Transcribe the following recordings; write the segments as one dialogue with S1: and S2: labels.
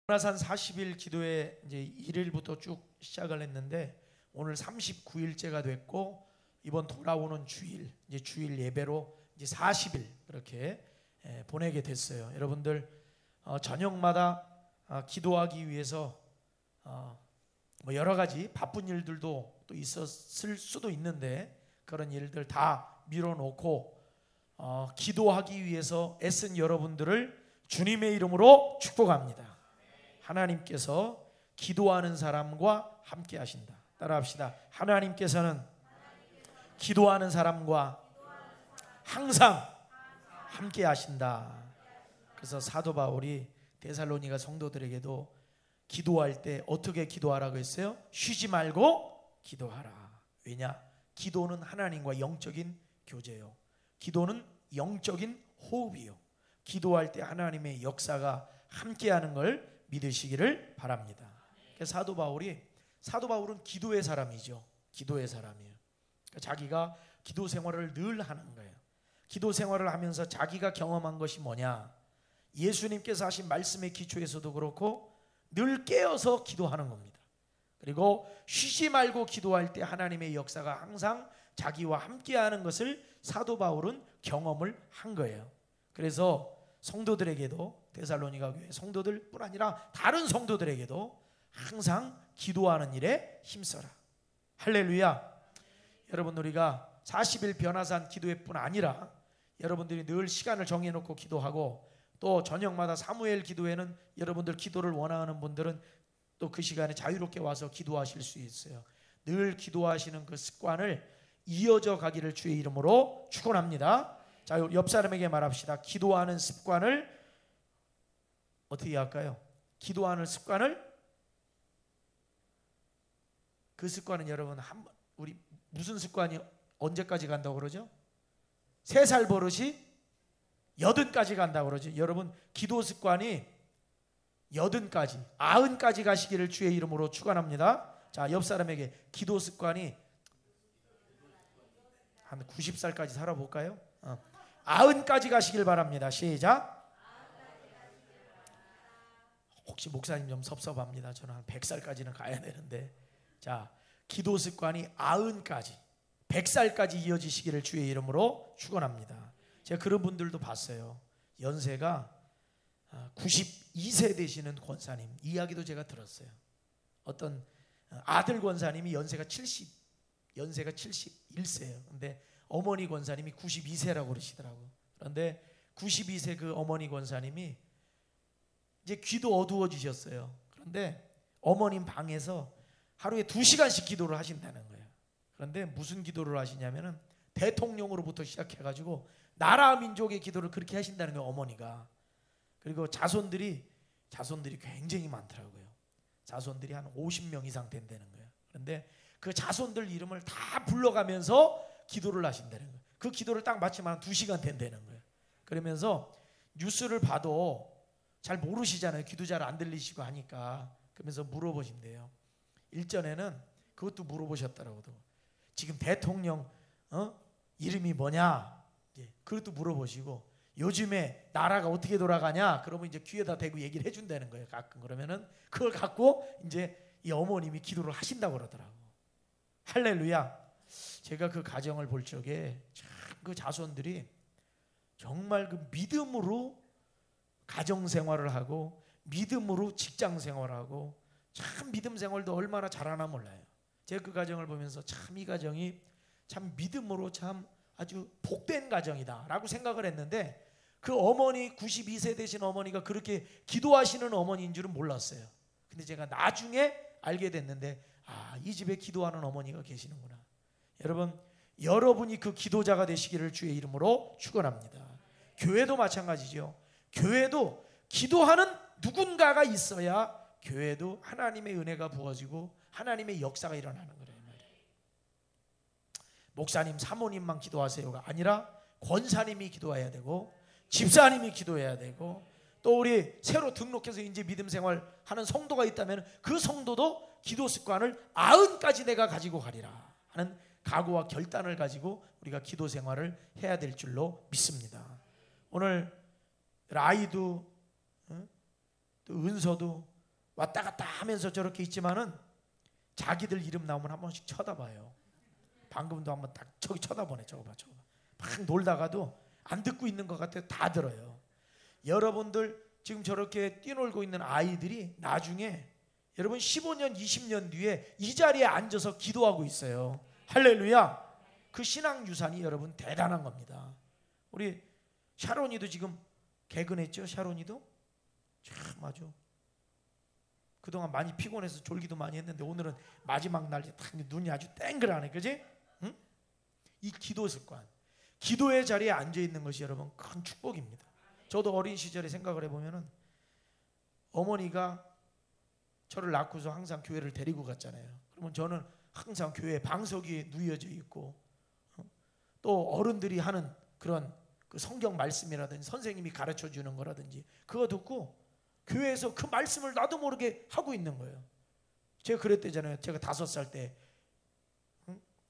S1: 변화산 40일 기도회 이제 1일부터 쭉 시작을 했는데 오늘 39일째가 됐고 이번 돌아오는 주일 이제 주일 예배로 이제 40일 그렇게 보내게 됐어요. 여러분들 저녁마다 기도하기 위해서 뭐 여러 가지 바쁜 일들도 또 있었을 수도 있는데 그런 일들 다 밀어놓고 기도하기 위해서 애쓴 여러분들을 주님의 이름으로 축복합니다. 하나님께서 기도하는 사람과 함께 하신다. 따라합시다. 하나님께서는 기도하는 사람과 항상 함께 하신다. 그래서 사도 바울이 데살로니가 성도들에게도 기도할 때 어떻게 기도하라고 했어요? 쉬지 말고 기도하라. 왜냐? 기도는 하나님과 영적인 교제요. 기도는 영적인 호흡이요. 기도할 때 하나님의 역사가 함께하는 걸 믿으시기를 바랍니다. 사도 바울은 기도의 사람이죠. 기도의 사람이에요. 자기가 기도 생활을 늘 하는 거예요. 기도 생활을 하면서 자기가 경험한 것이 뭐냐? 예수님께서 하신 말씀의 기초에서도 그렇고 늘 깨어서 기도하는 겁니다. 그리고 쉬지 말고 기도할 때 하나님의 역사가 항상 자기와 함께하는 것을 사도 바울은 경험을 한 거예요. 그래서 성도들에게도 데살로니가 교회 성도들뿐 아니라 다른 성도들에게도 항상 기도하는 일에 힘써라. 할렐루야. 여러분 우리가 40일 변화산 기도회뿐 아니라 여러분들이 늘 시간을 정해놓고 기도하고 또 저녁마다 사무엘 기도회는 여러분들 기도를 원하는 분들은 또 그 시간에 자유롭게 와서 기도하실 수 있어요. 늘 기도하시는 그 습관을 이어져 가기를 주의 이름으로 축원합니다. 자, 옆 사람에게 말합시다. 기도하는 습관을 어떻게 할까요? 기도하는 습관을 그 습관은 여러분 우리 무슨 습관이 언제까지 간다고 그러죠? 3살 버릇이 80까지 간다고 그러죠. 여러분 기도 습관이 80까지 90까지 가시기를 주의 이름으로 축원합니다. 자, 옆 사람에게 기도 습관이 한 90살까지 살아볼까요? 90까지 가시길 바랍니다. 시작. 혹시 목사님 좀 섭섭합니다. 저는 한 100살까지는 가야 되는데 자, 기도 습관이 90까지 100살까지 이어지시기를 주의 이름으로 축원합니다. 제가 그런 분들도 봤어요. 연세가 92세 되시는 권사님 이야기도 제가 들었어요. 어떤 아들 권사님이 연세가 71세예요. 근데 어머니 권사님이 92세라고 그러시더라고요. 그런데 92세 그 어머니 권사님이 이제 귀도 어두워지셨어요. 그런데 어머님 방에서 하루에 2시간씩 기도를 하신다는 거예요. 그런데 무슨 기도를 하시냐면은 대통령으로부터 시작해가지고 나라 민족의 기도를 그렇게 하신다는 거예요. 어머니가. 그리고 자손들이 굉장히 많더라고요. 자손들이 한 50명 이상 된다는 거예요. 그런데 그 자손들 이름을 다 불러가면서 기도를 하신다는 거예요. 그 기도를 딱 마치면 한 2시간 된다는 거예요. 그러면서 뉴스를 봐도 잘 모르시잖아요. 귀도 잘 안 들리시고 하니까. 그러면서 물어보신대요. 일전에는 그것도 물어보셨더라고요. 지금 대통령 이름이 뭐냐? 그것도 물어보시고 요즘에 나라가 어떻게 돌아가냐? 그러면 이제 귀에다 대고 얘기를 해준다는 거예요. 가끔 그러면은 그걸 갖고 이제 이 어머님이 기도를 하신다고 그러더라고. 할렐루야. 제가 그 가정을 볼 적에 참 그 자손들이 정말 그 믿음으로 가정 생활을 하고 믿음으로 직장 생활을 하고 참 믿음 생활도 얼마나 잘하나 몰라요. 제가 그 가정을 보면서 참 이 가정이 참 믿음으로 참 아주 복된 가정이다라고 생각을 했는데 그 어머니 92세 되신 어머니가 그렇게 기도하시는 어머니인 줄은 몰랐어요. 근데 제가 나중에 알게 됐는데 이 집에 기도하는 어머니가 계시는구나. 여러분이 그 기도자가 되시기를 주의 이름으로 축원합니다. 교회도 마찬가지죠. 교회도 기도하는 누군가가 있어야 교회도 하나님의 은혜가 부어지고 하나님의 역사가 일어나는 거예요. 목사님, 사모님만 기도하세요가 아니라 권사님이 기도해야 되고 집사님이 기도해야 되고 또 우리 새로 등록해서 이제 믿음 생활 하는 성도가 있다면 그 성도도 기도 습관을 90까지 내가 가지고 가리라 하는 각오와 결단을 가지고 우리가 기도 생활을 해야 될 줄로 믿습니다. 오늘 아이도 또 은서도 왔다 갔다 하면서 저렇게 있지만은 자기들 이름 나오면 한 번씩 쳐다봐요. 방금도 한번 딱 저기 쳐다보네. 저거 봐. 막 놀다가도 안 듣고 있는 것 같아요. 다 들어요. 여러분들 지금 저렇게 뛰놀고 있는 아이들이 나중에 여러분 15년 20년 뒤에 이 자리에 앉아서 기도하고 있어요. 할렐루야. 그 신앙 유산이 여러분 대단한 겁니다. 우리 샤론이도 지금 개근했죠. 샤론이도 참 아주 그동안 많이 피곤해서 졸기도 많이 했는데 오늘은 마지막 날 눈이 아주 땡그라네. 그지? 응? 이 기도 습관, 기도의 자리에 앉아있는 것이 여러분 큰 축복입니다. 저도 어린 시절에 생각을 해보면은 어머니가 저를 낳고서 항상 교회를 데리고 갔잖아요. 그러면 저는 항상 교회 방석에 누워져 있고 또 어른들이 하는 그런 그 성경 말씀이라든지 선생님이 가르쳐 주는 거라든지 그거 듣고 교회에서 그 말씀을 나도 모르게 하고 있는 거예요. 제가 그랬대잖아요. 제가 5살 때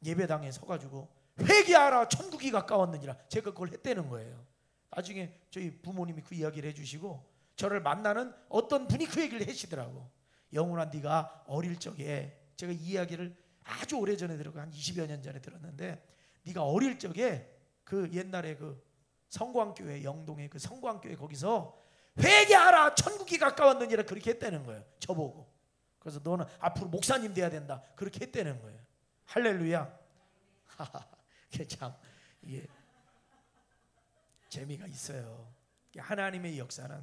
S1: 예배당에 서가지고 회개하라 천국이 가까웠느니라 제가 그걸 했다는 거예요. 나중에 저희 부모님이 그 이야기를 해주시고 저를 만나는 어떤 분이 그 얘기를 하시더라고. 영훈아, 네가 어릴 적에, 제가 이 이야기를 아주 오래전에 들었고 한 20여 년 전에 들었는데, 네가 어릴 적에 그 옛날에 그 성광교회, 영동의 그 성광교회 거기서 회개하라 천국이 가까웠느니라 그렇게 했다는 거예요. 저보고. 그래서 너는 앞으로 목사님 돼야 된다 그렇게 했다는 거예요. 할렐루야. 참 이게 재미가 있어요. 하나님의 역사는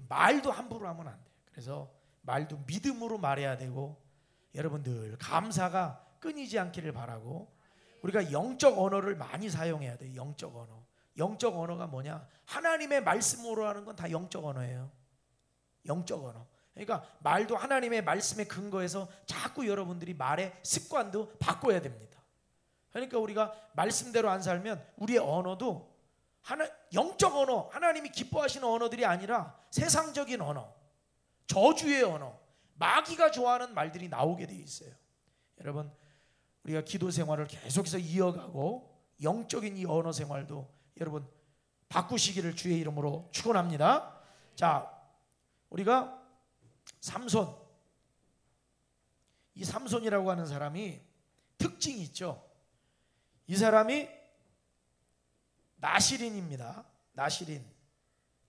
S1: 말도 함부로 하면 안 돼요. 그래서 말도 믿음으로 말해야 되고, 여러분들 감사가 끊이지 않기를 바라고, 우리가 영적 언어를 많이 사용해야 돼요. 영적 언어. 영적 언어가 뭐냐? 하나님의 말씀으로 하는 건 다 영적 언어예요. 영적 언어. 그러니까 말도 하나님의 말씀에 근거해서 자꾸 여러분들이 말의 습관도 바꿔야 됩니다. 그러니까 우리가 말씀대로 안 살면 우리의 언어도 영적 언어, 하나님이 기뻐하시는 언어들이 아니라 세상적인 언어, 저주의 언어, 마귀가 좋아하는 말들이 나오게 되어 있어요. 여러분, 우리가 기도 생활을 계속해서 이어가고 영적인 이 언어 생활도 여러분 바꾸시기를 주의 이름으로 축원합니다. 자, 우리가 삼손, 이 삼손이라고 하는 사람이 특징이 있죠. 이 사람이 나시린입니다. 나시린,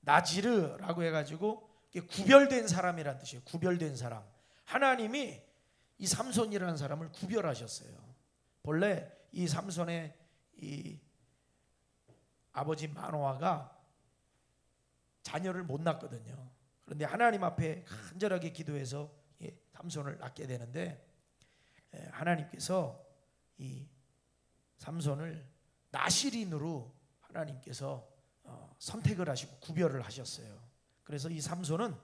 S1: 나지르라고 해가지고 구별된 사람이란 뜻이에요. 구별된 사람. 하나님이 이 삼손이라는 사람을 구별하셨어요. 본래 이 삼손의 이 아버지 마노아가 자녀를 못 낳거든요. 그런데 하나님 앞에 간절하게 기도해서 삼손을 낳게 되는데, 하나님께서 이 삼손을 나시린으로 하나님께서 선택을 하시고 구별을 하셨어요. 그래서 이 삼손은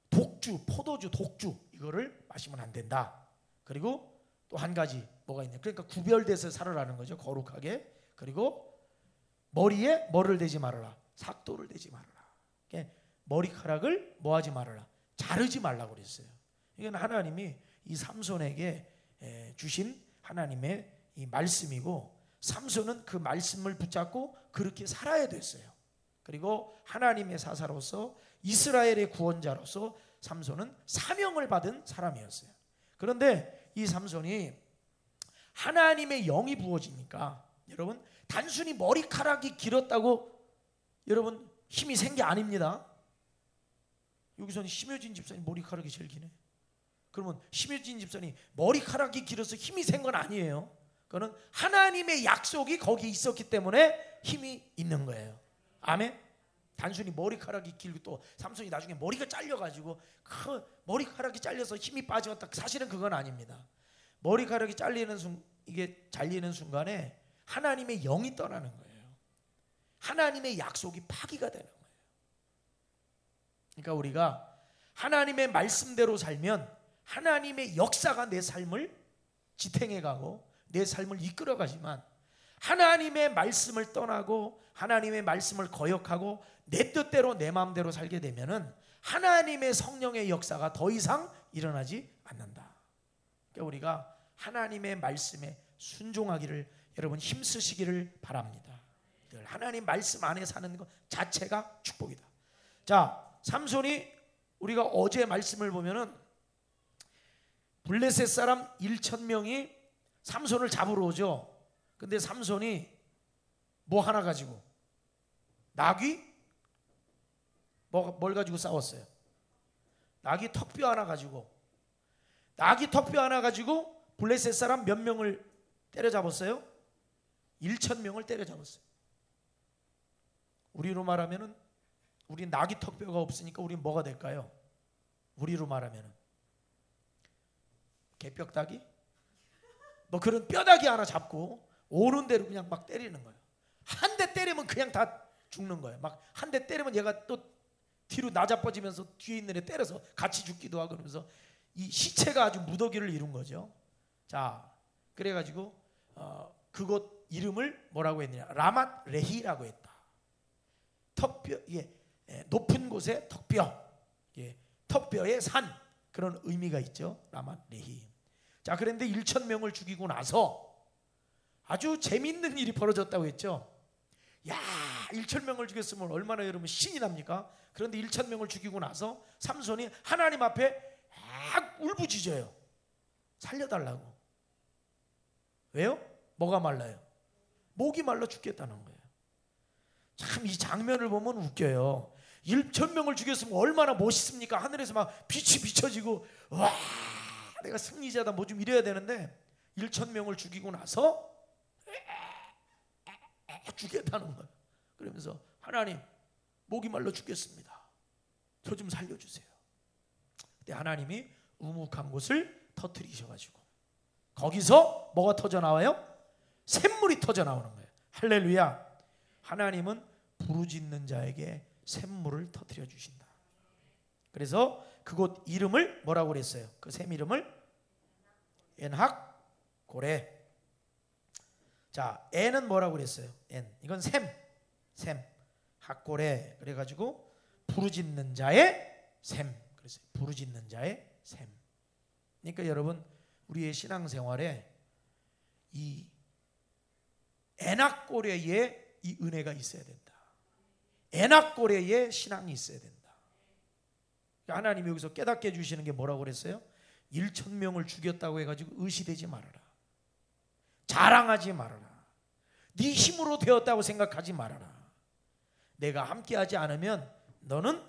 S1: 독주, 포도주, 독주 이거를 마시면 안 된다. 그리고 또 한 가지 뭐가 있냐? 그러니까 구별돼서 살아라는 거죠. 거룩하게. 그리고 머리에 뭐를 대지 말아라? 삭도를 대지 말아라. 머리카락을 뭐하지 말아라? 자르지 말라고 그랬어요. 이건 하나님이 이 삼손에게 주신 하나님의 이 말씀이고, 삼손은 그 말씀을 붙잡고 그렇게 살아야 됐어요. 그리고 하나님의 사사로서 이스라엘의 구원자로서 삼손은 사명을 받은 사람이었어요. 그런데 이 삼손이 하나님의 영이 부어지니까, 여러분 단순히 머리카락이 길었다고 여러분 힘이 센 게 아닙니다. 여기서는 심효진 집사님 머리카락이 제일 기네. 그러면 심효진 집사님 머리카락이 길어서 힘이 센 건 아니에요. 그거는 하나님의 약속이 거기 있었기 때문에 힘이 있는 거예요. 아멘. 단순히 머리카락이 길고, 또 삼손이 나중에 머리가 잘려가지고 머리카락이 잘려서 힘이 빠졌다, 사실은 그건 아닙니다. 머리카락이 이게 잘리는 순간에 하나님의 영이 떠나는 거예요. 하나님의 약속이 파기가 되는 거예요. 그러니까 우리가 하나님의 말씀대로 살면 하나님의 역사가 내 삶을 지탱해가고 내 삶을 이끌어가지만, 하나님의 말씀을 떠나고 하나님의 말씀을 거역하고 내 뜻대로 내 마음대로 살게 되면은 하나님의 성령의 역사가 더 이상 일어나지 않는다. 그러니까 우리가 하나님의 말씀에 순종하기를 여러분 힘쓰시기를 바랍니다. 하나님 말씀 안에 사는 것 자체가 축복이다. 자, 삼손이 우리가 어제 말씀을 보면은 블레셋 사람 1,000명이 삼손을 잡으러 오죠. 근데 삼손이 뭐 하나 가지고, 나귀? 뭘 가지고 싸웠어요? 나귀 턱뼈 하나 가지고. 나귀 턱뼈 하나 가지고 블레셋 사람 몇 명을 때려잡았어요? 1,000명을 때려잡았어요. 우리로 말하면은, 우리 나귀 턱뼈가 없으니까 우리 뭐가 될까요? 우리로 말하면은 개뼈다귀? 뭐 그런 뼈다귀 하나 잡고 오는 대로 그냥 막 때리는 거예요. 한 대 때리면 그냥 다 죽는 거예요. 막 한 대 때리면 얘가 또 뒤로 나자빠지면서 뒤에 있는 애 때려서 같이 죽기도 하고, 그러면서 이 시체가 아주 무더기를 이룬 거죠. 자, 그래가지고 그곳 이름을 뭐라고 했느냐, 라맛 레히라고 했다. 턱뼈, 높은 곳에 턱뼈, 턱뼈의 산, 그런 의미가 있죠. 라맛 레히. 자, 그런데 1,000명을 죽이고 나서 아주 재미있는 일이 벌어졌다고 했죠. 야, 1,000명을 죽였으면 얼마나 여러분 신이 납니까? 그런데 1,000명을 죽이고 나서 삼손이 하나님 앞에 막 울부짖어요. 살려달라고. 왜요? 뭐가 말라요? 목이 말라 죽겠다는 거예요. 참 이 장면을 보면 웃겨요. 1,000명을 죽였으면 얼마나 멋있습니까? 하늘에서 막 빛이 비춰지고, 와, 내가 승리자다 뭐 좀 이래야 되는데 1,000명을 죽이고 나서 죽겠다는 거예요. 그러면서 하나님, 목이 말라 죽겠습니다. 저 좀 살려주세요. 그때 하나님이 우묵한 곳을 터뜨리셔가지고 거기서 뭐가 터져 나와요? 샘물이 터져 나오는 거예요. 할렐루야. 하나님은 부르짖는 자에게 샘물을 터뜨려 주신다. 그래서 그곳 이름을 뭐라고 그랬어요? 그 샘 이름을 엔학고레. 자, 엔은 뭐라고 그랬어요? 엔, 이건 샘 학고레. 그래가지고 부르짖는 자의 샘. 그래서 부르짖는 자의 샘. 그러니까 여러분, 우리의 신앙생활에 이 엔학고레의 이 은혜가 있어야 된다. 엔학고레의 신앙이 있어야 된다. 하나님이 여기서 깨닫게 해주시는 게 뭐라고 그랬어요? 1,000명을 죽였다고 해가지고 의시되지 말아라. 자랑하지 말아라. 네 힘으로 되었다고 생각하지 말아라. 내가 함께하지 않으면 너는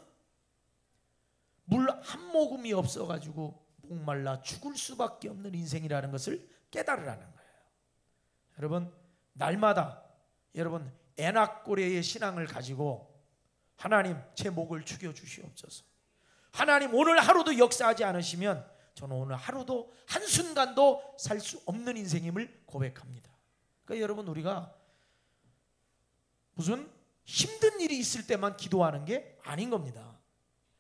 S1: 물 한 모금이 없어가지고 목말라 죽을 수밖에 없는 인생이라는 것을 깨달으라는 거예요. 여러분, 날마다 여러분 엔학고레의 신앙을 가지고 하나님, 제 목을 죽여주시옵소서. 하나님, 오늘 하루도 역사하지 않으시면 저는 오늘 하루도 한순간도 살 수 없는 인생임을 고백합니다. 그러니까 여러분, 우리가 무슨 힘든 일이 있을 때만 기도하는 게 아닌 겁니다.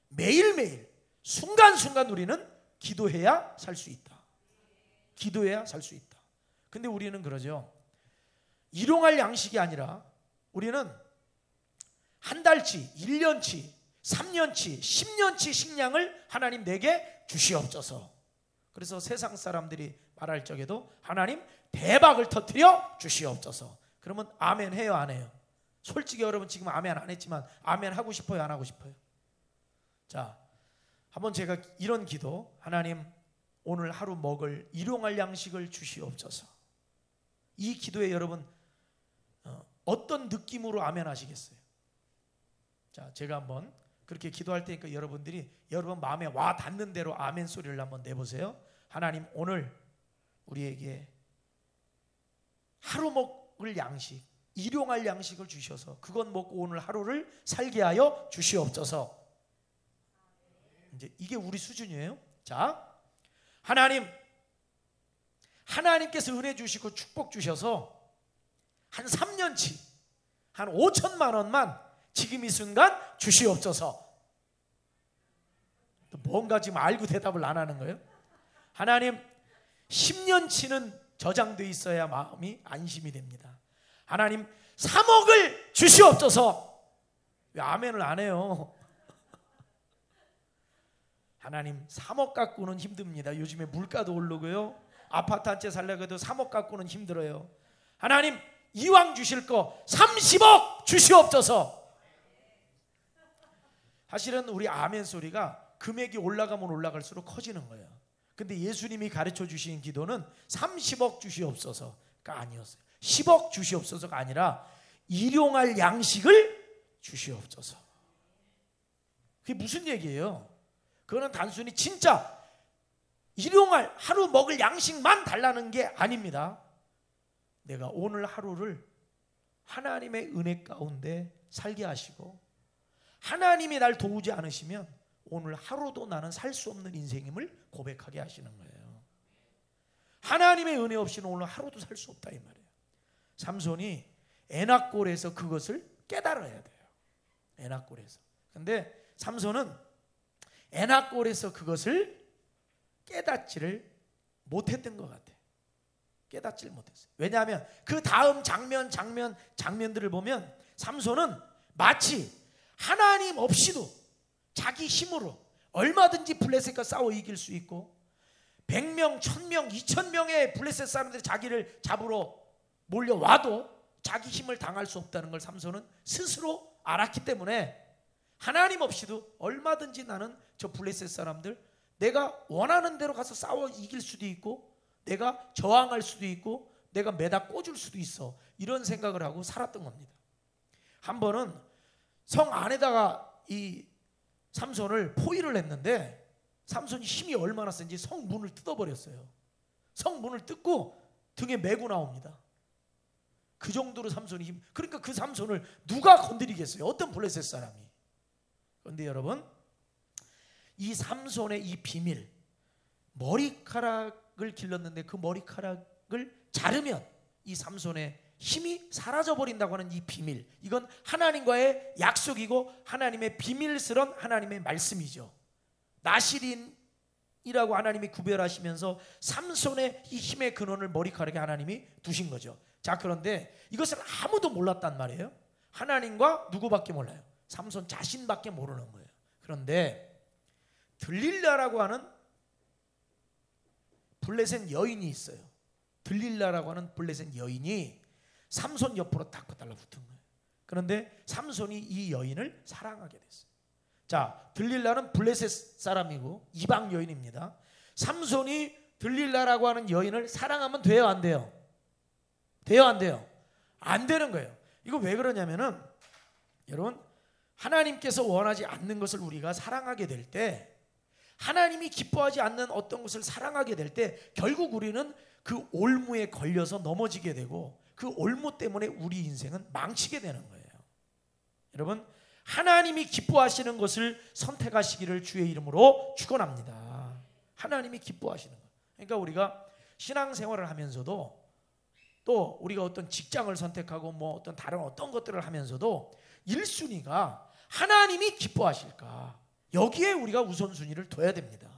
S1: 매일매일 순간순간 우리는 기도해야 살 수 있다. 기도해야 살 수 있다. 근데 우리는 그러죠. 일용할 양식이 아니라 우리는 한 달치, 1년치, 3년치, 10년치 식량을 하나님 내게 주시옵소서. 그래서 세상 사람들이 말할 적에도 하나님 대박을 터뜨려 주시옵소서. 그러면 아멘 해요, 안 해요? 솔직히 여러분 지금 아멘 안 했지만 아멘 하고 싶어요, 안 하고 싶어요? 자, 한번 제가 이런 기도, 하나님 오늘 하루 먹을 일용할 양식을 주시옵소서. 이 기도에 여러분 어떤 느낌으로 아멘 하시겠어요? 자, 제가 한번 그렇게 기도할 테니까 여러분들이 여러분 마음에 와 닿는 대로 아멘 소리를 한번 내보세요. 하나님, 오늘 우리에게 하루 먹을 양식, 일용할 양식을 주셔서 그것 먹고 오늘 하루를 살게 하여 주시옵소서. 이제 이게 우리 수준이에요. 자, 하나님께서 은혜 주시고 축복 주셔서 한 3년치 한 5천만 원만 지금 이 순간 주시옵소서. 뭔가 지금 알고 대답을 안 하는 거예요? 하나님, 10년치는 저장돼 있어야 마음이 안심이 됩니다. 하나님, 3억을 주시옵소서. 왜 아멘을 안 해요? 하나님, 3억 갖고는 힘듭니다. 요즘에 물가도 오르고요, 아파트 한 채 살려고 해도 3억 갖고는 힘들어요. 하나님, 이왕 주실 거 30억 주시옵소서. 사실은 우리 아멘 소리가 금액이 올라가면 올라갈수록 커지는 거예요. 근데 예수님이 가르쳐 주신 기도는 30억 주시옵소서가 아니었어요. 10억 주시옵소서가 아니라 일용할 양식을 주시옵소서. 그게 무슨 얘기예요? 그거는 단순히 진짜 일용할 하루 먹을 양식만 달라는 게 아닙니다. 내가 오늘 하루를 하나님의 은혜 가운데 살게 하시고 하나님이 날 도우지 않으시면 오늘 하루도 나는 살 수 없는 인생임을 고백하게 하시는 거예요. 하나님의 은혜 없이는 오늘 하루도 살 수 없다 이 말이에요. 삼손이 에낙골에서 그것을 깨달아야 돼요. 에낙골에서. 근데 삼손은 에낙골에서 그것을 깨닫지를 못했던 것 같아요. 깨닫지를 못했어요. 왜냐하면 그 다음 장면들을 보면 삼손은 마치 하나님 없이도 자기 힘으로 얼마든지 블레셋과 싸워 이길 수 있고 100명, 1000명, 2000명의 블레셋 사람들이 자기를 잡으러 몰려와도 자기 힘을 당할 수 없다는 걸 삼손은 스스로 알았기 때문에 하나님 없이도 얼마든지 나는 저 블레셋 사람들 내가 원하는 대로 가서 싸워 이길 수도 있고 내가 저항할 수도 있고 내가 매다 꽂을 수도 있어, 이런 생각을 하고 살았던 겁니다. 한 번은 성 안에다가 이 삼손을 포위를 했는데 삼손이 힘이 얼마나 센지 성 문을 뜯어버렸어요. 성 문을 뜯고 등에 메고 나옵니다. 그 정도로 삼손이 힘. 그러니까 그 삼손을 누가 건드리겠어요? 어떤 블레셋 사람이. 그런데 여러분, 이 삼손의 이 비밀, 머리카락을 길렀는데 그 머리카락을 자르면 이 삼손의 힘이 사라져버린다고 하는 이 비밀, 이건 하나님과의 약속이고 하나님의 비밀스러운 하나님의 말씀이죠. 나실인이라고 하나님이 구별하시면서 삼손의 이 힘의 근원을 머리카락에 하나님이 두신 거죠. 자, 그런데 이것을 아무도 몰랐단 말이에요. 하나님과 누구밖에 몰라요? 삼손 자신밖에 모르는 거예요. 그런데 들릴라라고 하는 블레셋 여인이 있어요. 들릴라라고 하는 블레셋 여인이 삼손 옆으로 딱 달라붙은 거예요. 그런데 삼손이 이 여인을 사랑하게 됐어요. 자, 들릴라는 블레셋 사람이고 이방 여인입니다. 삼손이 들릴라라고 하는 여인을 사랑하면 돼요, 안 돼요? 돼요, 안 돼요? 안 되는 거예요. 이거 왜 그러냐면은 여러분, 하나님께서 원하지 않는 것을 우리가 사랑하게 될 때, 하나님이 기뻐하지 않는 어떤 것을 사랑하게 될 때 결국 우리는 그 올무에 걸려서 넘어지게 되고 그 올무 때문에 우리 인생은 망치게 되는 거예요. 여러분, 하나님이 기뻐하시는 것을 선택하시기를 주의 이름으로 축원합니다. 하나님이 기뻐하시는 것. 그러니까 우리가 신앙생활을 하면서도 또 우리가 어떤 직장을 선택하고 뭐 어떤 다른 어떤 것들을 하면서도 1순위가 하나님이 기뻐하실까, 여기에 우리가 우선순위를 둬야 됩니다.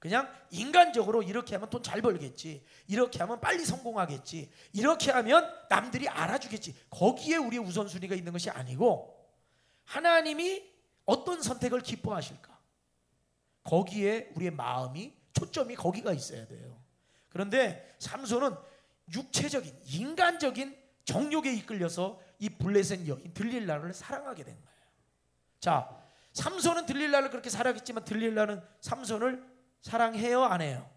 S1: 그냥 인간적으로 이렇게 하면 돈 잘 벌겠지, 이렇게 하면 빨리 성공하겠지, 이렇게 하면 남들이 알아주겠지, 거기에 우리의 우선순위가 있는 것이 아니고 하나님이 어떤 선택을 기뻐하실까, 거기에 우리의 마음이, 초점이 거기가 있어야 돼요. 그런데 삼손은 육체적인 인간적인 정욕에 이끌려서 이 블레셋 여인 들릴라를 사랑하게 된 거예요. 자, 삼손은 들릴라를 그렇게 사랑했지만 들릴라는 삼손을 사랑해요, 안 해요?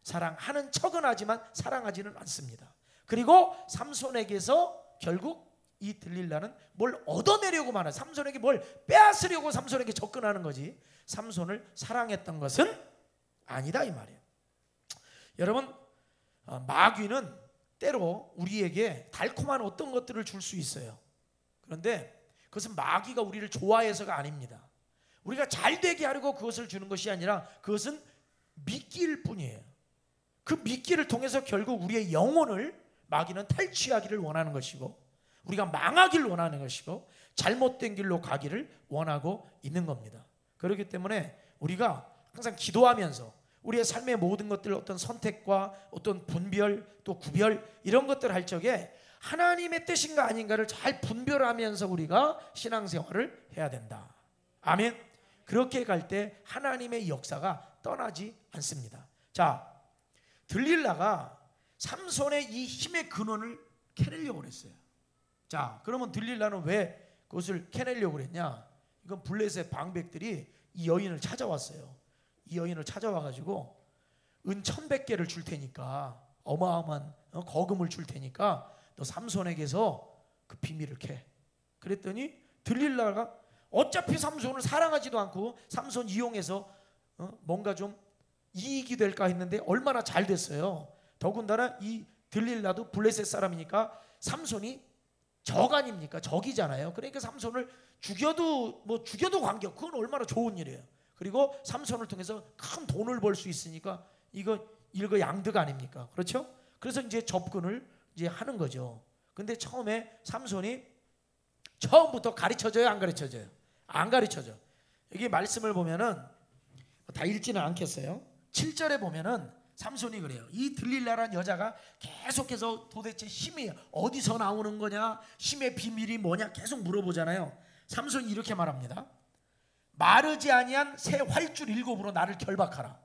S1: 사랑하는 척은 하지만 사랑하지는 않습니다. 그리고 삼손에게서 결국 이 들릴라는 뭘 얻어내려고만 해요. 삼손에게 뭘 빼앗으려고 삼손에게 접근하는 거지, 삼손을 사랑했던 것은 아니다 이 말이에요. 여러분, 마귀는 때로 우리에게 달콤한 어떤 것들을 줄 수 있어요. 그런데 그것은 마귀가 우리를 좋아해서가 아닙니다. 우리가 잘 되게 하려고 그것을 주는 것이 아니라 그것은 미끼일 뿐이에요. 그 미끼를 통해서 결국 우리의 영혼을 마귀는 탈취하기를 원하는 것이고 우리가 망하기를 원하는 것이고 잘못된 길로 가기를 원하고 있는 겁니다. 그렇기 때문에 우리가 항상 기도하면서 우리의 삶의 모든 것들, 어떤 선택과 어떤 분별 또 구별 이런 것들 할 적에 하나님의 뜻인가 아닌가를 잘 분별하면서 우리가 신앙생활을 해야 된다. 아멘. 그렇게 갈 때 하나님의 역사가 떠나지 않습니다. 자, 들릴라가 삼손의 이 힘의 근원을 캐내려고 했어요. 자, 그러면 들릴라는 왜 그것을 캐내려고 했냐? 이건 블레셋 방백들이 이 여인을 찾아왔어요. 이 여인을 찾아와가지고 은 1,100개를 줄 테니까, 어마어마한 거금을 줄 테니까 너 삼손에게서 그 비밀을 캐. 그랬더니 들릴라가 어차피 삼손을 사랑하지도 않고 삼손 이용해서 뭔가 좀 이익이 될까 했는데 얼마나 잘 됐어요. 더군다나 이 들릴라도 블레셋 사람이니까 삼손이 적 아닙니까? 적이잖아요. 그러니까 삼손을 죽여도 관계없고 그건 얼마나 좋은 일이에요. 그리고 삼손을 통해서 큰 돈을 벌 수 있으니까 이거 일거양득 아닙니까? 그렇죠? 그래서 이제 접근을 이제 하는 거죠. 근데 처음에 삼손이 처음부터 가르쳐줘요, 안 가르쳐줘요? 안 가르쳐줘. 여기 말씀을 보면은 다 읽지는 않겠어요. 7절에 보면은 삼손이 그래요. 이 들릴라라는 여자가 계속해서 도대체 힘이 어디서 나오는 거냐, 힘의 비밀이 뭐냐 계속 물어보잖아요. 삼손이 이렇게 말합니다. 마르지 아니한 새 활줄 7으로 나를 결박하라.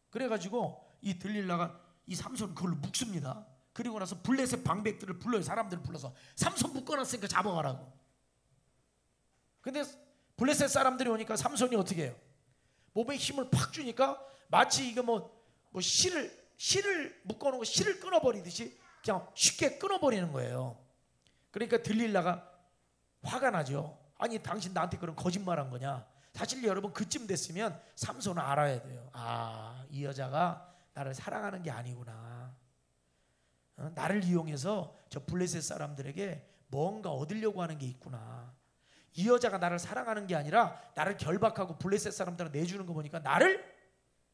S1: 그래가지고 이 들릴라가 이 삼손 그걸로 묶습니다. 그리고 나서 블레셋 방백들을 불러요. 사람들을 불러서 삼손 묶어놨으니까 잡아가라고. 근데 블레셋 사람들이 오니까 삼손이 어떻게 해요? 몸에 힘을 팍 주니까 마치 이거 뭐 실을 묶어놓은 거 실을 끊어버리듯이 그냥 쉽게 끊어버리는 거예요. 그러니까 들릴라가 화가 나죠. 아니 당신 나한테 그런 거짓말한 거냐. 사실 여러분 그쯤 됐으면 삼손은 알아야 돼요. 아, 이 여자가 나를 사랑하는 게 아니구나. 나를 이용해서 저 블레셋 사람들에게 뭔가 얻으려고 하는 게 있구나. 이 여자가 나를 사랑하는 게 아니라 나를 결박하고 블레셋 사람들한테 내주는 거 보니까 나를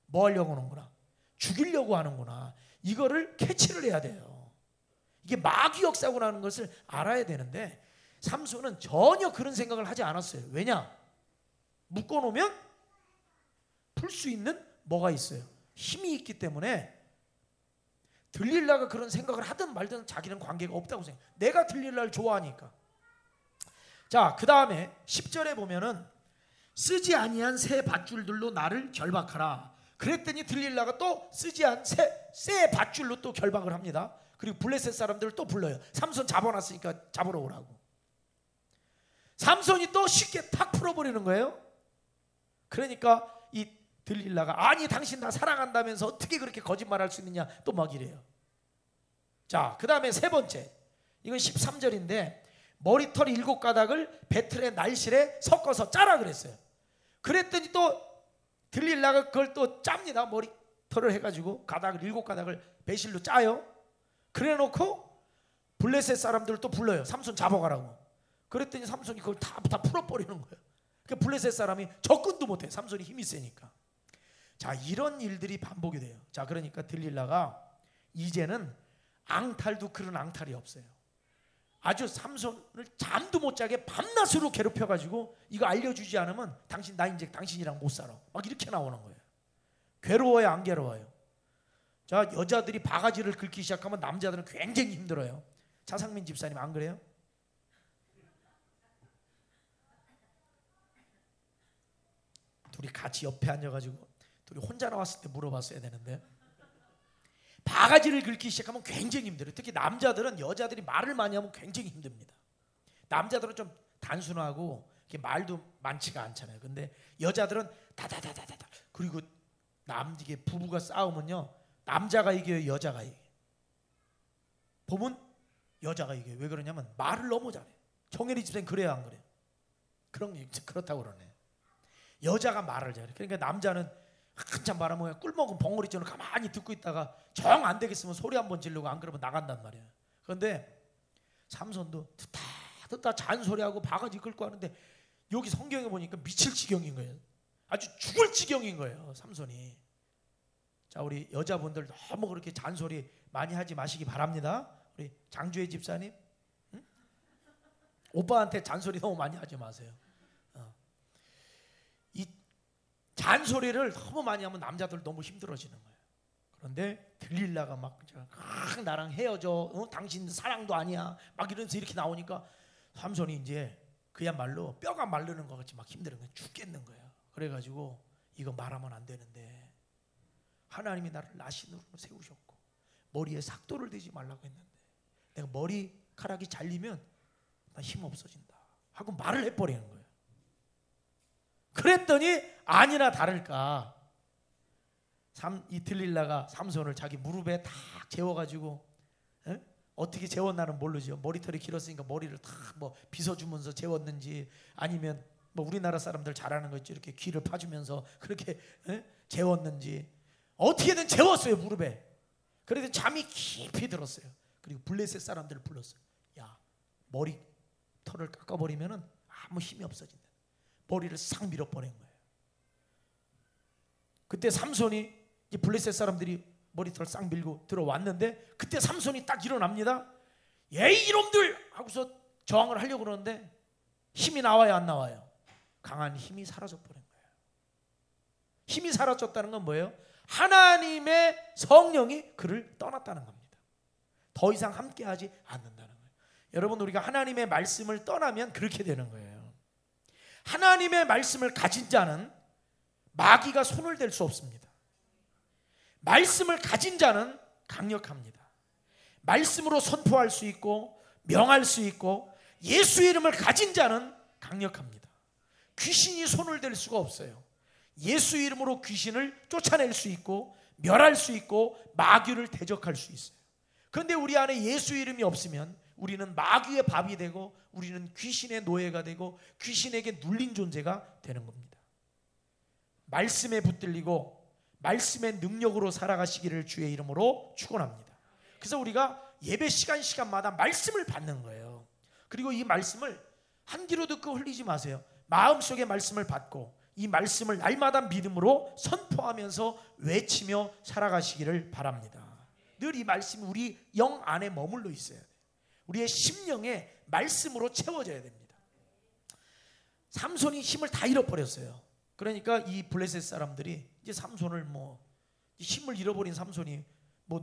S1: 뭐 하려고 하는구나. 죽이려고 하는구나. 이거를 캐치를 해야 돼요. 이게 마귀 역사구나라는 것을 알아야 되는데 삼손은 전혀 그런 생각을 하지 않았어요. 왜냐? 묶어놓으면 풀 수 있는 뭐가 있어요? 힘이 있기 때문에 들릴라가 그런 생각을 하든 말든 자기는 관계가 없다고 생각해요. 내가 들릴라를 좋아하니까. 자, 그 다음에 10절에 보면은 쓰지 아니한 새 밧줄들로 나를 결박하라. 그랬더니 들릴라가 또 쓰지 않은 새 밧줄로 또 결박을 합니다. 그리고 블레셋 사람들을 또 불러요. 삼손 잡아놨으니까 잡으러 오라고. 삼손이 또 쉽게 탁 풀어버리는 거예요. 그러니까 이 들릴라가 아니 당신 나 사랑한다면서 어떻게 그렇게 거짓말할 수 있느냐 또 막 이래요. 자, 그 다음에 세 번째, 이건 13절인데 머리털 7가닥을 배틀의 날실에 섞어서 짜라 그랬어요. 그랬더니 또 들릴라가 그걸 또 짭니다. 머리털을 해가지고 7가닥을 배실로 짜요. 그래놓고 블레셋 사람들을 또 불러요. 삼손 잡아가라고. 그랬더니 삼손이 그걸 다 풀어버리는 거예요. 그러니까 블레셋 사람이 접근도 못해. 삼손이 힘이 세니까. 자, 이런 일들이 반복이 돼요. 자, 그러니까 들릴라가 이제는 앙탈도 그런 앙탈이 없어요. 아주 삼손을 잠도 못 자게 밤낮으로 괴롭혀가지고 이거 알려주지 않으면 나 이제 당신이랑 못 살아. 막 이렇게 나오는 거예요. 괴로워요, 안 괴로워요? 자, 여자들이 바가지를 긁기 시작하면 남자들은 굉장히 힘들어요. 차상민 집사님 안 그래요? 둘이 같이 옆에 앉아가지고 둘이 혼자 나왔을 때 물어봤어야 되는데 바가지를 긁기 시작하면 굉장히 힘들어요. 특히 남자들은 여자들이 말을 많이 하면 굉장히 힘듭니다. 남자들은 좀 단순하고 말도 많지가 않잖아요. 근데 여자들은 다다다다다. 그리고 이게 부부가 싸우면요, 남자가 이겨요, 여자가 이겨요. 보면 여자가 이겨요. 왜 그러냐면 말을 너무 잘해. 정혜리 집사님 그래요, 안 그래요? 그렇다고 그러네. 여자가 말을 잘해. 그러니까 남자는 한참 말하면 꿀먹은 벙어리처럼 가만히 듣고 있다가 정 안 되겠으면 소리 한번 지르고 안 그러면 나간단 말이에요. 그런데 삼손도 듣다 잔소리하고 바가지 긁고 하는데 여기 성경에 보니까 미칠 지경인 거예요. 아주 죽을 지경인 거예요, 삼손이. 자, 우리 여자분들 너무 그렇게 잔소리 많이 하지 마시기 바랍니다. 우리 장주혜 집사님, 응? 오빠한테 잔소리 너무 많이 하지 마세요. 이 잔소리를 너무 많이 하면 남자들 너무 힘들어지는 거예요. 그런데 들릴라가 막 나랑 헤어져, 당신 사랑도 아니야, 막 이러면서 이렇게 나오니까 삼손이 이제 그야말로 뼈가 마르는 것 같이 막 힘든 거예요. 죽겠는 거예요. 그래가지고 이거 말하면 안 되는데 하나님이 나를 나신으로 세우셨고 머리에 삭도를 대지 말라고 했는데 내가 머리카락이 잘리면 나 힘 없어진다 하고 말을 해버리는 거예요. 그랬더니 아니나 다를까 이 들릴라가 삼손을 자기 무릎에 탁 재워가지고, 에? 어떻게 재웠나는 모르죠. 머리털이 길었으니까 머리를 탁 뭐 빗어주면서 재웠는지, 아니면 뭐 우리나라 사람들 잘하는 거 있죠. 이렇게 귀를 파주면서 그렇게 재웠는지, 어떻게든 재웠어요, 무릎에. 그래도 잠이 깊이 들었어요. 그리고 블레셋 사람들을 불렀어요. 야, 머리털을 깎아버리면은 아무 힘이 없어진다. 머리를 싹 밀어버린 거예요. 그때 삼손이, 이 블레셋 사람들이 머리털 싹 밀고 들어왔는데, 그때 삼손이 딱 일어납니다. 에이 이놈들 하고서 저항을 하려고 그러는데 힘이 나와요, 안 나와요? 강한 힘이 사라져 버린 거예요. 힘이 사라졌다는 건 뭐예요? 하나님의 성령이 그를 떠났다는 겁니다. 더 이상 함께하지 않는다는 거예요. 여러분, 우리가 하나님의 말씀을 떠나면 그렇게 되는 거예요. 하나님의 말씀을 가진 자는 마귀가 손을 댈 수 없습니다. 말씀을 가진 자는 강력합니다. 말씀으로 선포할 수 있고 명할 수 있고, 예수의 이름을 가진 자는 강력합니다. 귀신이 손을 댈 수가 없어요. 예수의 이름으로 귀신을 쫓아낼 수 있고 멸할 수 있고 마귀를 대적할 수 있어요. 그런데 우리 안에 예수 이름이 없으면 우리는 마귀의 밥이 되고, 우리는 귀신의 노예가 되고 귀신에게 눌린 존재가 되는 겁니다. 말씀에 붙들리고 말씀의 능력으로 살아가시기를 주의 이름으로 축원합니다. 그래서 우리가 예배 시간마다 말씀을 받는 거예요. 그리고 이 말씀을 한 귀로 듣고 흘리지 마세요. 마음속에 말씀을 받고 이 말씀을 날마다 믿음으로 선포하면서 외치며 살아가시기를 바랍니다. 늘 이 말씀이 우리 영 안에 머물러 있어야 돼요. 우리의 심령에 말씀으로 채워져야 됩니다. 삼손이 힘을 다 잃어버렸어요. 그러니까 이 블레셋 사람들이 이제 삼손을 힘을 잃어버린 삼손이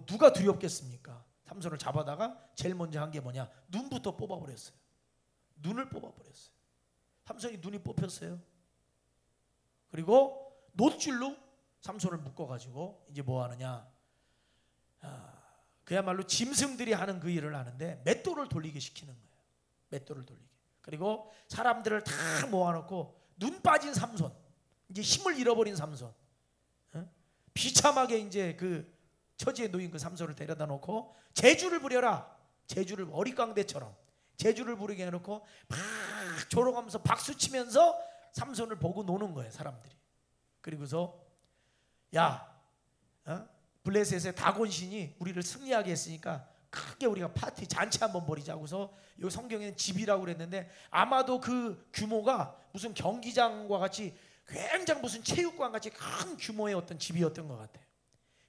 S1: 누가 두렵겠습니까? 삼손을 잡아다가 제일 먼저 한 게 뭐냐? 눈부터 뽑아버렸어요. 눈을 뽑아버렸어요. 삼손이 눈이 뽑혔어요. 그리고 놋줄로 삼손을 묶어가지고 이제 뭐 하느냐? 그야말로 짐승들이 하는 그 일을 하는데 맷돌을 돌리게 시키는 거예요. 맷돌을 돌리게. 그리고 사람들을 다 모아놓고 눈 빠진 삼손, 이제 힘을 잃어버린 삼손, 비참하게 이제 그 처지에 놓인 그 삼손을 데려다 놓고 제주를 부려라. 제주를 어릿광대처럼 제주를 부르게 해놓고 막 조롱하면서 박수치면서 삼손을 보고 노는 거예요, 사람들이. 그리고서 블레셋의 다곤신이 우리를 승리하게 했으니까 크게 우리가 파티 잔치 한번 벌이자고서, 여기 성경에는 집이라고 그랬는데 아마도 그 규모가 무슨 경기장과 같이 굉장히 무슨 체육관 같이 큰 규모의 어떤 집이었던 것 같아요.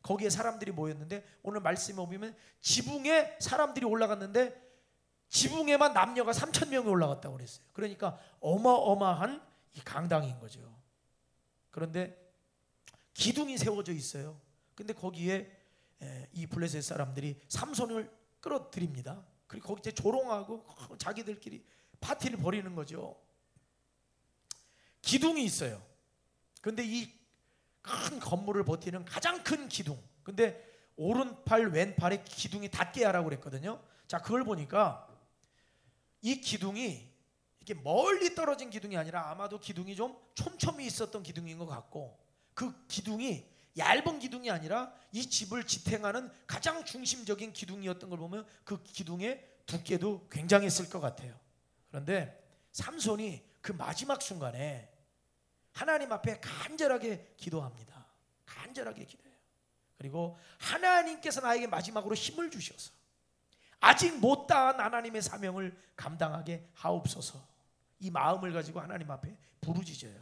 S1: 거기에 사람들이 모였는데, 오늘 말씀에 보면 지붕에 사람들이 올라갔는데 지붕에만 남녀가 3,000명이 올라갔다고 그랬어요. 그러니까 어마어마한 이 강당인 거죠. 그런데 기둥이 세워져 있어요. 근데 거기에 이 블레셋 사람들이 삼손을 끌어들입니다. 그리고 거기 이제 조롱하고 자기들끼리 파티를 벌이는 거죠. 기둥이 있어요. 근데 이 큰 건물을 버티는 가장 큰 기둥. 근데 오른팔 왼팔에 기둥이 닿게 하라고 그랬거든요. 자, 그걸 보니까 이 기둥이 이렇게 멀리 떨어진 기둥이 아니라 아마도 기둥이 좀 촘촘히 있었던 기둥인 것 같고, 그 기둥이 얇은 기둥이 아니라 이 집을 지탱하는 가장 중심적인 기둥이었던 걸 보면 그 기둥의 두께도 굉장했을 것 같아요. 그런데 삼손이 그 마지막 순간에 하나님 앞에 간절하게 기도합니다. 간절하게 기도해요. 그리고 하나님께서 나에게 마지막으로 힘을 주셔서 아직 못다한 하나님의 사명을 감당하게 하옵소서, 이 마음을 가지고 하나님 앞에 부르짖어요.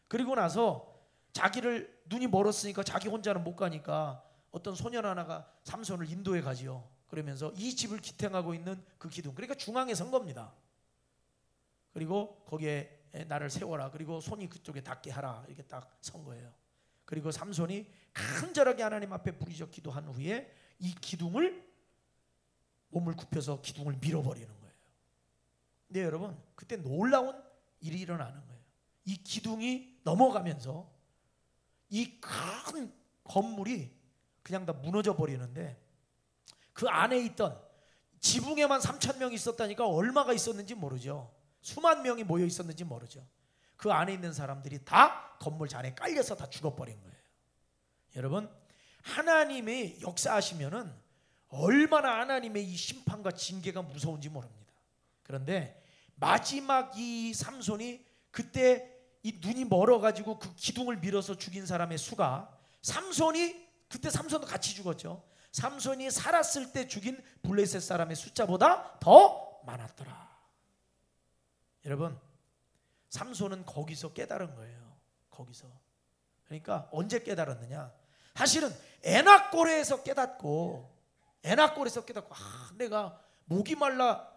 S1: 그리고 나서 자기를 눈이 멀었으니까 자기 혼자는 못 가니까 어떤 소년 하나가 삼손을 인도해 가지요. 그러면서 이 집을 기탱하고 있는 그 기둥, 그러니까 중앙에 선 겁니다. 그리고 거기에 나를 세워라. 그리고 손이 그쪽에 닿게 하라. 이렇게 딱 선 거예요. 그리고 삼손이 간절하게 하나님 앞에 부르짖어 기도한 후에 이 기둥을, 몸을 굽혀서 기둥을 밀어버리는 거예요. 네, 여러분, 그때 놀라운 일이 일어나는 거예요. 이 기둥이 넘어가면서 이 큰 건물이 그냥 다 무너져 버리는데, 그 안에 있던, 지붕에만 3,000명이 있었다니까 얼마가 있었는지 모르죠. 수만 명이 모여 있었는지 모르죠. 그 안에 있는 사람들이 다 건물 잔에 깔려서 다 죽어버린 거예요. 여러분, 하나님의 역사하시면은 얼마나 하나님의 이 심판과 징계가 무서운지 모릅니다. 그런데 마지막 이 삼손이 그때 이 눈이 멀어가지고 그 기둥을 밀어서 죽인 사람의 수가, 삼손이 그때 삼손도 같이 죽었죠. 삼손이 살았을 때 죽인 블레셋 사람의 숫자보다 더 많았더라. 여러분, 삼손은 거기서 깨달은 거예요. 거기서. 그러니까 언제 깨달았느냐? 사실은 에낙고레에서 깨닫고, 내가 목이 말라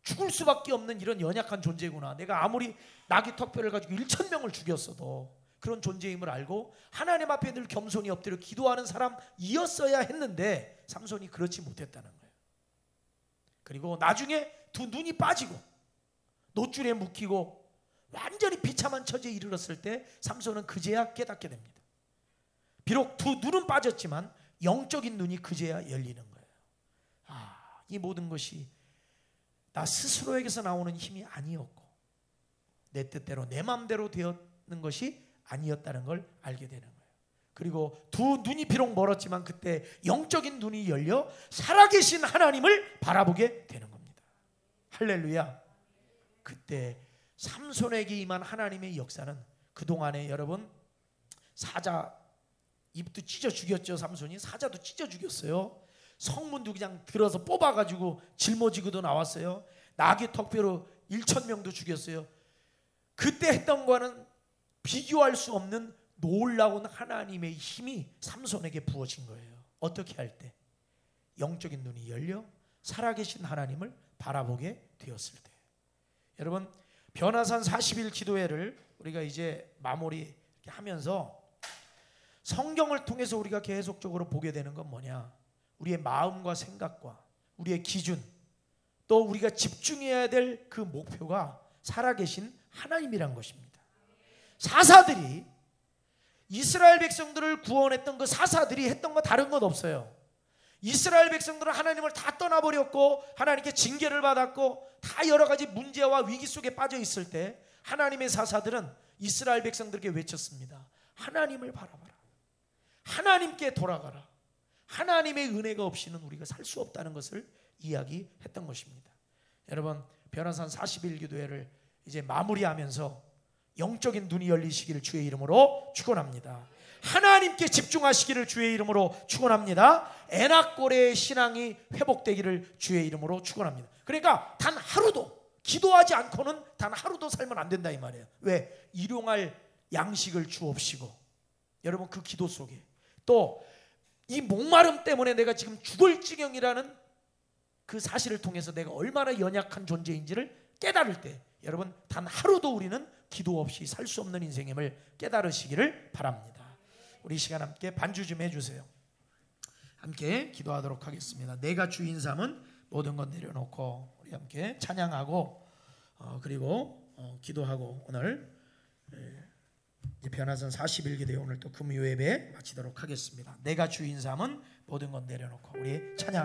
S1: 죽을 수밖에 없는 이런 연약한 존재구나. 내가 아무리 나귀 턱뼈를 가지고 1,000명을 죽였어도 그런 존재임을 알고 하나님 앞에 늘 겸손히 엎드려 기도하는 사람이었어야 했는데 삼손이 그렇지 못했다는 거예요. 그리고 나중에 두 눈이 빠지고 노줄에 묶이고 완전히 비참한 처지에 이르렀을 때 삼손은 그제야 깨닫게 됩니다. 비록 두 눈은 빠졌지만 영적인 눈이 그제야 열리는 거예요. 이 모든 것이 나 스스로에게서 나오는 힘이 아니었고 내 뜻대로 내 마음대로 되었는 것이 아니었다는 걸 알게 되는 거예요. 그리고 두 눈이 비록 멀었지만 그때 영적인 눈이 열려 살아계신 하나님을 바라보게 되는 겁니다. 할렐루야. 그때 삼손에게 임한 하나님의 역사는 그동안에 여러분 사자 입도 찢어 죽였죠. 삼손이 사자도 찢어 죽였어요. 성문도 그냥 들어서 뽑아가지고 짊어지고도 나왔어요. 나귀 턱뼈로 1,000명도 죽였어요. 그때 했던 거는 비교할 수 없는 놀라운 하나님의 힘이 삼손에게 부어진 거예요. 어떻게 할 때? 영적인 눈이 열려 살아계신 하나님을 바라보게 되었을 때. 여러분, 변화산 40일 기도회를 우리가 이제 마무리 하면서 성경을 통해서 우리가 계속적으로 보게 되는 건 뭐냐? 우리의 마음과 생각과 우리의 기준, 또 우리가 집중해야 될 그 목표가 살아계신 하나님이란 것입니다. 사사들이 이스라엘 백성들을 구원했던 그 사사들이 했던 거 다른 것 없어요. 이스라엘 백성들은 하나님을 다 떠나버렸고 하나님께 징계를 받았고 다 여러 가지 문제와 위기 속에 빠져 있을 때 하나님의 사사들은 이스라엘 백성들에게 외쳤습니다. 하나님을 바라봐라. 하나님께 돌아가라. 하나님의 은혜가 없이는 우리가 살 수 없다는 것을 이야기했던 것입니다. 여러분, 변화산 40일 기도회를 이제 마무리하면서 영적인 눈이 열리시기를 주의 이름으로 축원합니다. 하나님께 집중하시기를 주의 이름으로 축원합니다. 에낙고레의 신앙이 회복되기를 주의 이름으로 축원합니다. 그러니까 단 하루도 기도하지 않고는 단 하루도 살면 안 된다 이 말이에요. 왜? 일용할 양식을 주옵시고, 여러분 그 기도 속에 또 이 목마름 때문에 내가 지금 죽을 지경이라는 그 사실을 통해서 내가 얼마나 연약한 존재인지를 깨달을 때 여러분 단 하루도 우리는 기도 없이 살 수 없는 인생임을 깨달으시기를 바랍니다. 우리 시간 함께 반주 좀 해주세요. 함께 기도하도록 하겠습니다. 내가 주인 삼은 모든 것 내려놓고 우리 함께 찬양하고 그리고 기도하고 오늘 변화산 40일 기도회 오늘 또 금요 예배 마치도록 하겠습니다. 내가 주인 삼은 모든 것 내려놓고 우리 찬양